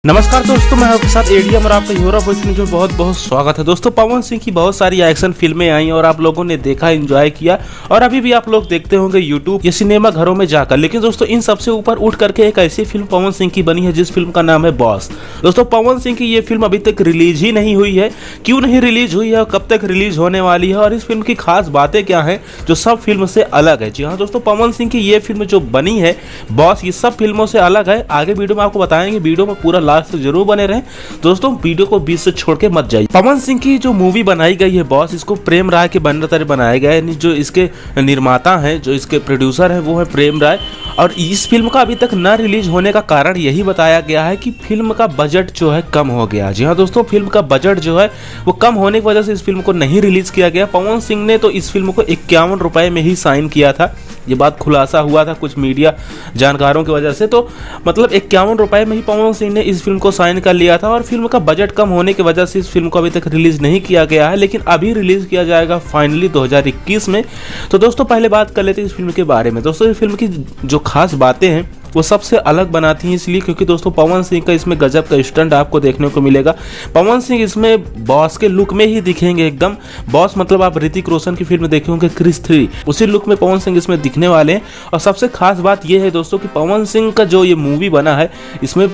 नमस्कार दोस्तों, मैं आपके साथ एडीएम और आपका यूरोप में बहुत बहुत स्वागत है। दोस्तों, पवन सिंह की बहुत सारी एक्शन फिल्में आई और आप लोगों ने देखा, एंजॉय किया और अभी भी आप लोग देखते होंगे यूट्यूब या सिनेमा घरों में जाकर। लेकिन दोस्तों, इन सबसे ऊपर उठ करके एक ऐसी फिल्म पवन सिंह की बनी है जिस फिल्म का नाम है बॉस। दोस्तों, पवन सिंह की ये फिल्म अभी तक रिलीज ही नहीं हुई है। क्यों नहीं रिलीज हुई है, कब तक रिलीज होने वाली है और इस फिल्म की खास बातें क्या हैं जो सब फिल्म से अलग है। जी हाँ दोस्तों, पवन सिंह की ये फिल्म जो बनी है बॉस, ये सब फिल्मों से अलग है। आगे वीडियो में आपको बताएंगे, वीडियो में पूरा लास्ट तक जरूर बने रहें। दोस्तों, वीडियो को बीच से छोड़ के मत जाइए। पवन सिंह की जो मूवी बनाई गई है बॉस, इसको प्रेम राय के बैनर तले बनाया गया है। जो इसके निर्माता हैं, जो इसके प्रोड्यूसर हैं, वो है प्रेम राय। और इस फिल्म का अभी तक न रिलीज होने का कारण यही बताया गया है कि फिल्म का बजट जो है कम हो गया। जी हाँ दोस्तों, फिल्म का बजट जो है वो कम होने की वजह से इस फिल्म को नहीं रिलीज किया गया। पवन सिंह ने तो इस फिल्म को 51 रुपए में ही साइन किया था। ये बात खुलासा हुआ था कुछ मीडिया जानकारों की वजह से। तो मतलब 51 रुपए में ही पवन सिंह ने इस फिल्म को साइन कर लिया था और फिल्म का बजट कम होने की वजह से इस फिल्म को अभी तक रिलीज नहीं किया गया है, लेकिन अभी रिलीज किया जाएगा फाइनली 2021 में। तो दोस्तों, पहले बात कर लेते हैं इस फिल्म के बारे में। दोस्तों, इस फिल्म की जो खास बातें हैं वो सबसे अलग बनाती हैं, इसलिए क्योंकि दोस्तों पवन सिंह का इसमें गजब का स्टंट आपको देखने को मिलेगा। पवन सिंह इसमें बॉस के लुक में ही दिखेंगे एकदम। बॉस मतलब आप ऋतिक रोशन की फिल्म देखे होंगे क्रिस 3, उसी लुक में पवन सिंह इसमें दिखने वाले हैं। और सबसे खास बात यह है दोस्तों कि पवन सिंह का जो ये मूवी बना है, इसमें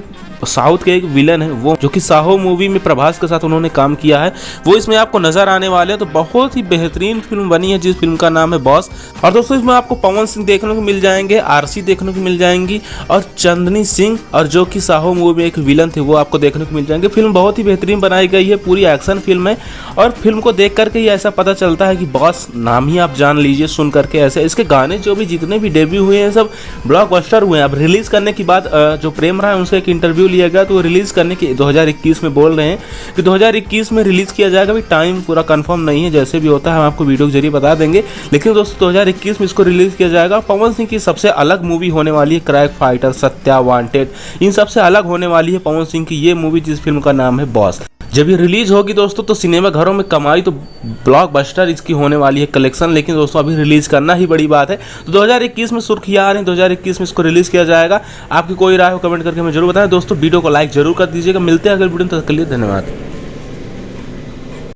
साउथ के एक विलन है, वो जो कि साहो मूवी में प्रभास के साथ उन्होंने काम किया है, वो इसमें आपको नजर आने वाले हैं। तो बहुत ही बेहतरीन फिल्म बनी है जिस फिल्म का नाम है बॉस। और दोस्तों, इसमें आपको पवन सिंह देखने को मिल जाएंगे, आरसी देखने को मिल जाएंगी और चंदनी सिंह, और जो कि साहो मूवी में एक विलन थे, वो आपको देखने को मिल जाएंगे। फिल्म बहुत ही बेहतरीन बनाई गई है, पूरी एक्शन फिल्म है और फिल्म को देख करके ही ऐसा पता चलता है कि बॉस नाम ही आप जान लीजिए सुन करके। ऐसे इसके गाने जो भी जितने भी डेब्यू हुए हैं सब ब्लॉकबस्टर हुए हैं। अब रिलीज करने की बाद जो प्रेम राय उनसे एक इंटरव्यू लिया गया, तो रिलीज करने की 2021 में बोल रहे हैं कि 2021 में रिलीज किया जाएगा। अभी टाइम पूरा कंफर्म नहीं है, जैसे भी होता है हम आपको वीडियो के जरिए बता देंगे। लेकिन दोस्तों, 2021 में इसको रिलीज किया जाएगा। पवन सिंह की सबसे अलग मूवी होने वाली है क्रैक फाइटर, सत्या, वांटेड, इन सबसे अलग होने वाली है पवन सिंह की ये मूवी जिस फिल्म का नाम है बॉस। जब ये रिलीज होगी दोस्तों, तो सिनेमा घरों में कमाई तो ब्लॉकबस्टर इसकी होने वाली है कलेक्शन। लेकिन दोस्तों, अभी रिलीज करना ही बड़ी बात है। तो 2021 में सुर्खियां आ रही हैं, 2021 में इसको रिलीज किया जाएगा। आपकी कोई राय हो कमेंट करके हमें जरूर बताएं। दोस्तों, वीडियो को लाइक जरूर कर दीजिएगा। मिलते हैं अगले वीडियो में, तब तक के लिए धन्यवाद।